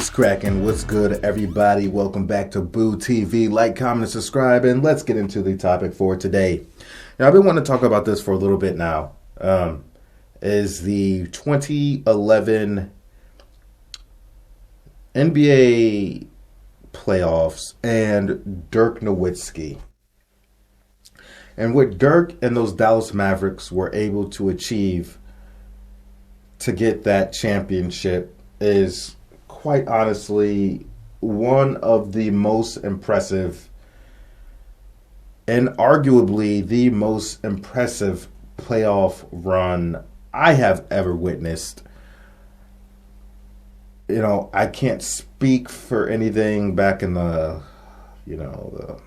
What's cracking? What's good, everybody? Welcome back to Boo TV. Like, comment, and subscribe, and let's get into the topic for today. Now, I've been wanting to talk about this for a little bit now. Is the 2011 NBA playoffs and Dirk Nowitzki. And what Dirk and those Dallas Mavericks were able to achieve to get that championship is quite honestly one of the most impressive and arguably the most impressive playoff run I have ever witnessed. You know, I can't speak for anything back in the 70s,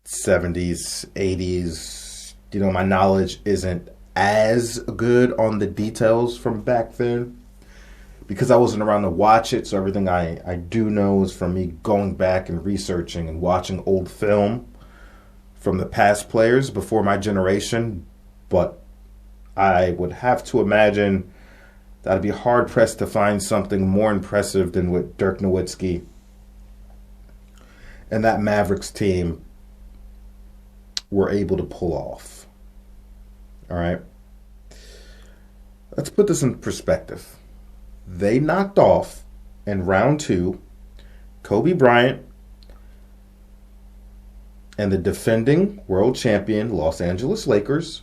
80s. You know, my knowledge isn't as good on the details from back then because I wasn't around to watch it. So everything I do know is from me going back and researching and watching old film from the past players before my generation. But I would have to imagine that I'd be hard pressed to find something more impressive than what Dirk Nowitzki and that Mavericks team were able to pull off. All right. Let's put this in perspective. They knocked off in round 2 Kobe Bryant and the defending world champion Los Angeles Lakers,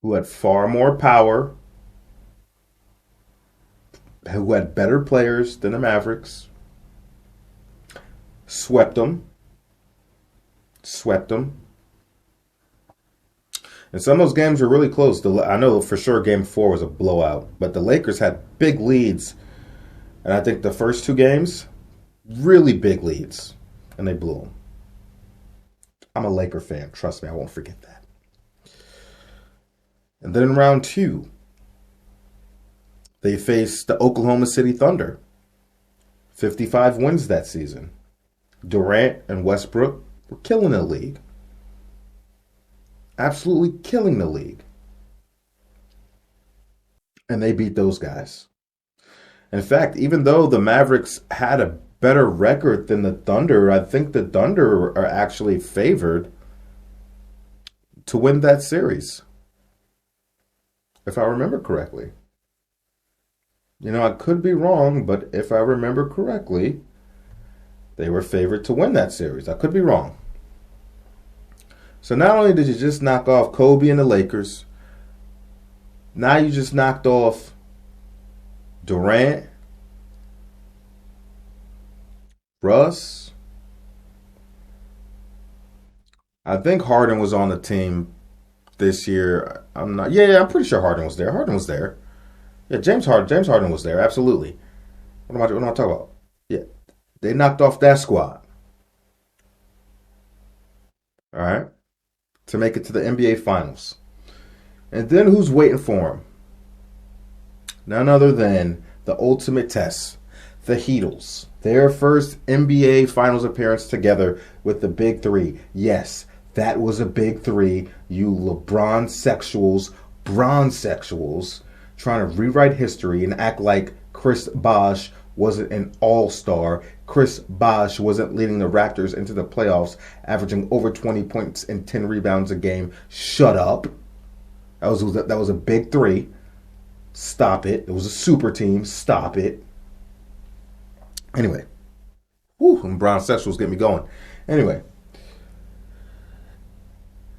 who had far more power, who had better players than the Mavericks, swept them. And some of those games were really close. I know for sure Game 4 was a blowout, but the Lakers had big leads. And I think the first 2 games, really big leads, and they blew them. I'm a Laker fan. Trust me, I won't forget that. And then in round 2, they faced the Oklahoma City Thunder. 55 wins that season. Durant and Westbrook were killing the league. Absolutely killing the league. And they beat those guys. In fact, even though the Mavericks had a better record than the Thunder, I think the Thunder are actually favored to win that series, if I remember correctly. You know, I could be wrong, but if I remember correctly, they were favored to win that series. I could be wrong. So not only did you just knock off Kobe and the Lakers, now you just knocked off Durant, Russ. I think Harden was on the team this year. I'm pretty sure Harden was there. Yeah, James Harden was there. Absolutely. What am I talking about? Yeah, they knocked off that squad. All right, to make it to the NBA Finals. And then who's waiting for him? None other than the ultimate test, the Heatles. Their first NBA Finals appearance together with the Big Three. Yes, that was a Big Three. You LeBron sexuals, bronze sexuals, trying to rewrite history and act like Chris Bosh wasn't an all-star. Chris Bosh wasn't leading the Raptors into the playoffs, averaging over 20 points and 10 rebounds a game. Shut up. That was a Big Three. Stop it. It was a super team. Stop it. Anyway. And Brown sexuals get me going. Anyway.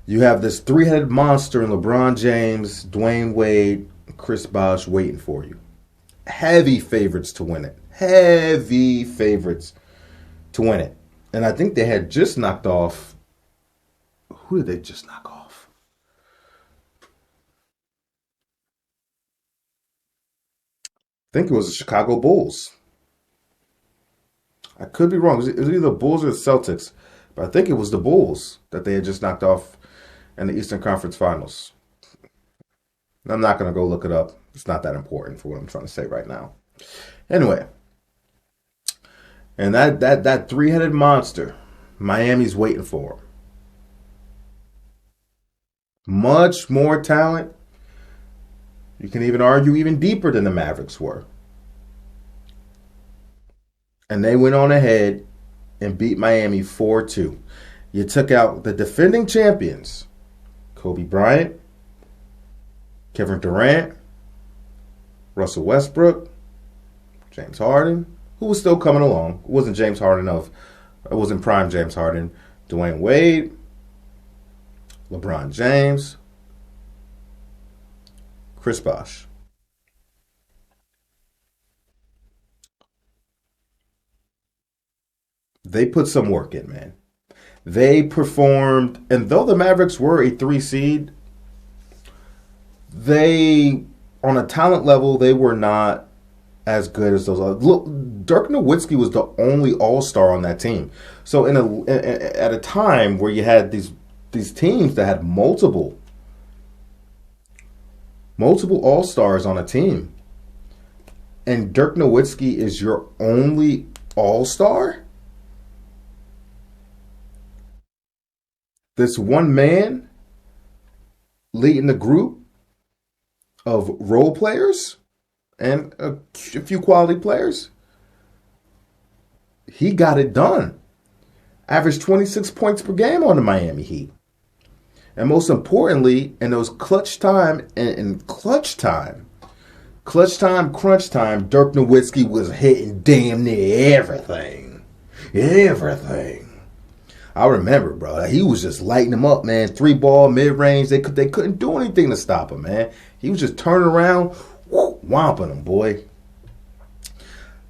You have this 3-headed monster in LeBron James, Dwayne Wade, Chris Bosh waiting for you. Heavy favorites to win it. Heavy favorites to win it. And I think they had just knocked off. Who did they just knock off? I think it was the Chicago Bulls. I could be wrong. It was either the Bulls or the Celtics. But I think it was the Bulls that they had just knocked off in the Eastern Conference Finals. I'm not going to go look it up. It's not that important for what I'm trying to say right now. Anyway. And that 3-headed monster, Miami's waiting for him. Much more talent, You can even argue even deeper than the Mavericks were. And they went on ahead and beat Miami 4-2. You took out the defending champions, Kobe Bryant, Kevin Durant, Russell Westbrook, James Harden, who was still coming along. It wasn't James Harden it wasn't prime James Harden. Dwayne Wade, LeBron James, Chris Bosh. They put some work in, man. They performed, and though the Mavericks were a 3 seed, they, on a talent level, they were not as good as those others. Look, Dirk Nowitzki was the only All Star on that team. So at a time where you had these teams that had multiple All Stars on a team, and Dirk Nowitzki is your only All Star. This one man leading the group of role players and a few quality players. He got it done. Averaged 26 points per game on the Miami Heat. And most importantly, in those clutch time, crunch time, Dirk Nowitzki was hitting damn near everything. Everything. I remember, bro. He was just lighting them up, man. 3-ball, mid-range. They couldn't do anything to stop him, man. He was just turning around, whomping them, boy.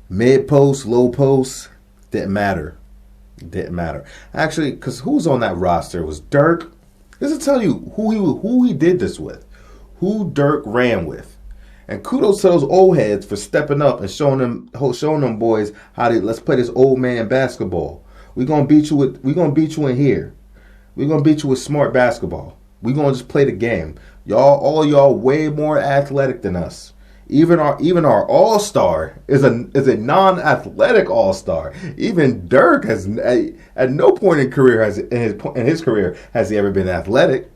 Mid-post, low post, didn't matter. Didn't matter. Actually, because who was on that roster? It was Dirk. This will tell you who he did this with. Who Dirk ran with. And kudos to those old heads for stepping up and showing them boys how to let's play this old man basketball. We're gonna beat you in here. We're gonna beat you with smart basketball. We're gonna just play the game. All y'all way more athletic than us. Even our all-star is a non-athletic all-star. Even Dirk has at no point in his career has he ever been athletic.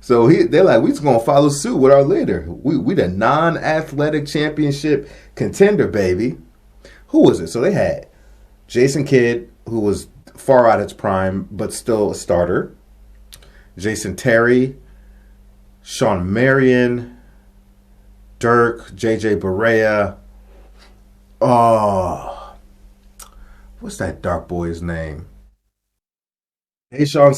So they're like, we just gonna follow suit with our leader. We the non-athletic championship contender, baby. Who was it? So they had Jason Kidd, who was far out its prime, but still a starter. Jason Terry, Sean Marion, Dirk, J.J. Barea. Oh, what's that dark boy's name? Deshaun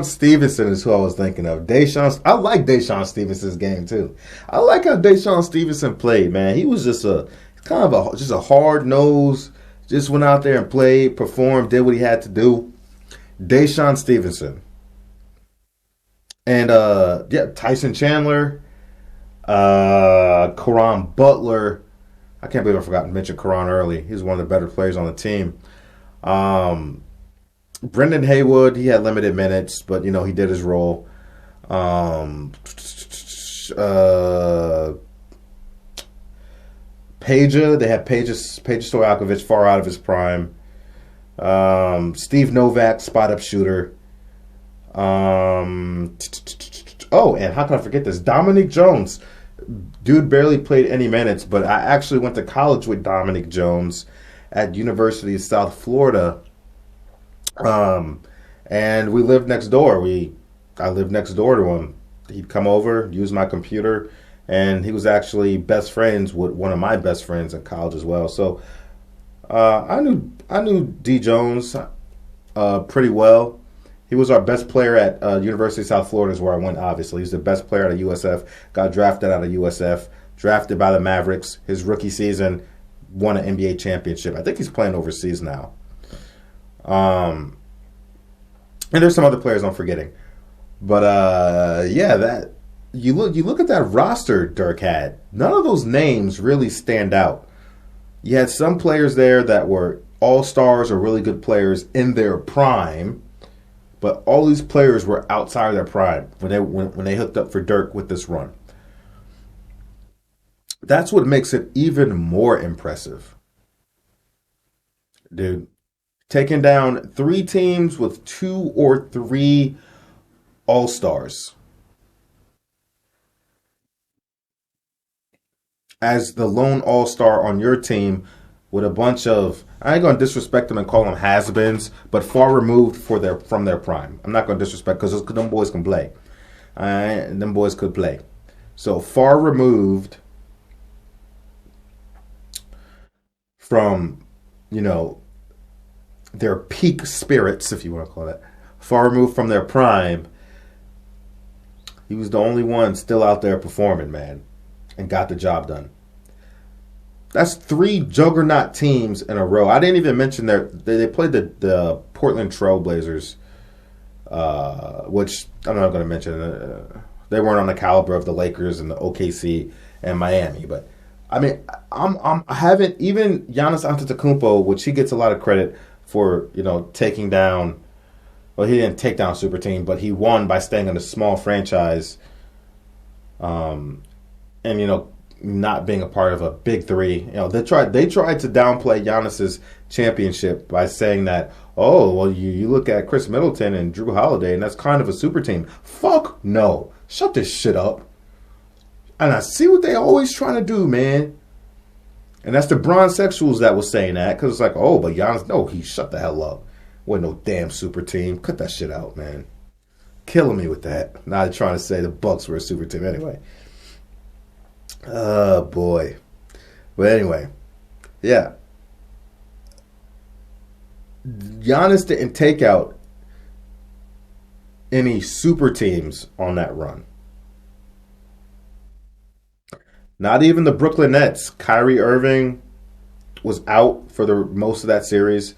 Stevenson is who I was thinking of. I like Deshaun Stevenson's game too. I like how Deshaun Stevenson played, man. He was just a hard nose. Just went out there and played, performed, did what he had to do. Deshaun Stevenson. And Tyson Chandler, Caron Butler. I can't believe I forgot to mention Caron early. He's one of the better players on the team. Brendan Haywood, he had limited minutes, but he did his role. They had Peja Stojakovic far out of his prime. Steve Novak, spot up shooter. And how can I forget this? Dominic Jones. Dude barely played any minutes, but I actually went to college with Dominic Jones at University of South Florida. And we lived next door. I lived next door to him. He'd come over, use my computer, and he was actually best friends with one of my best friends in college as well. So I knew D Jones pretty well. He was our best player at University of South Florida is where I went, obviously. He's the best player out of USF, got drafted out of USF, drafted by the Mavericks. His rookie season, won an NBA championship. I think he's playing overseas now. And there's some other players I'm forgetting. But that you look at that roster Dirk had. None of those names really stand out. You had some players there that were all-stars or really good players in their prime, but all these players were outside of their prime when they hooked up for Dirk with this run. That's what makes it even more impressive. Dude, taking down 3 teams with 2 or 3 all-stars. as the lone all-star on your team with a bunch of, I ain't gonna disrespect them and call them has-beens, but far removed from their prime. I'm not gonna disrespect because them boys can play. Them boys could play. So far removed from, you know, their peak spirits, if you want to call that, far removed from their prime. He was the only one still out there performing, man, and got the job done. That's 3 juggernaut teams in a row. I didn't even mention they played the Portland Trail Blazers, which I'm not going to mention. They weren't on the caliber of the Lakers and the OKC and Miami, but I mean, I haven't even Giannis Antetokounmpo, which he gets a lot of credit for, taking down. Well, he didn't take down a super team, but he won by staying in a small franchise, and not being a part of a big 3. They tried to downplay Giannis's championship by saying that, oh, well, you look at Chris Middleton and Drew Holiday, and that's kind of a super team. Fuck no, shut this shit up. And I see what they always trying to do, man. And that's the bronzexuals that was saying that, because it's like, oh, but Giannis, no, he shut the hell up. Wasn't no damn super team. Cut that shit out, man. Killing me with that. Now they're trying to say the Bucks were a super team. Anyway. Oh, boy. But anyway. Yeah. Giannis didn't take out any super teams on that run. Not even the Brooklyn Nets. Kyrie Irving was out for the most of that series.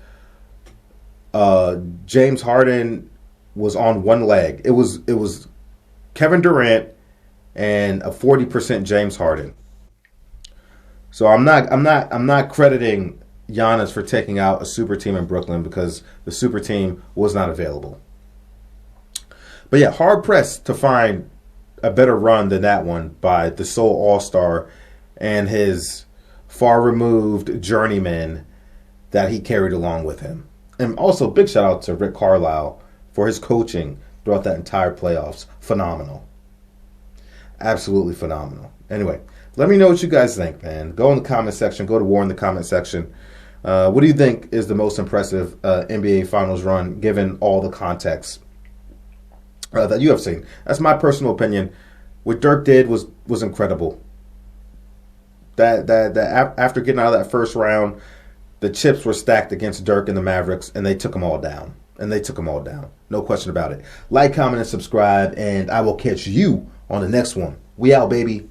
James Harden was on one leg. It was Kevin Durant and a 40% James Harden. So I'm not crediting Giannis for taking out a super team in Brooklyn because the super team was not available. But yeah, hard pressed to find a better run than that one by the sole all-star and his far removed journeyman that he carried along with him. And also, big shout out to Rick Carlisle for his coaching throughout that entire playoffs. Phenomenal. Absolutely phenomenal. Anyway, let me know what you guys think, man. Go in the comment section. Go to war in the comment section. What do you think is the most impressive NBA Finals run, given all the context that you have seen? That's my personal opinion. What Dirk did was incredible. That after getting out of that first round, the chips were stacked against Dirk and the Mavericks, and they took them all down. No question about it. Like, comment, and subscribe, and I will catch you on the next one. We out, baby.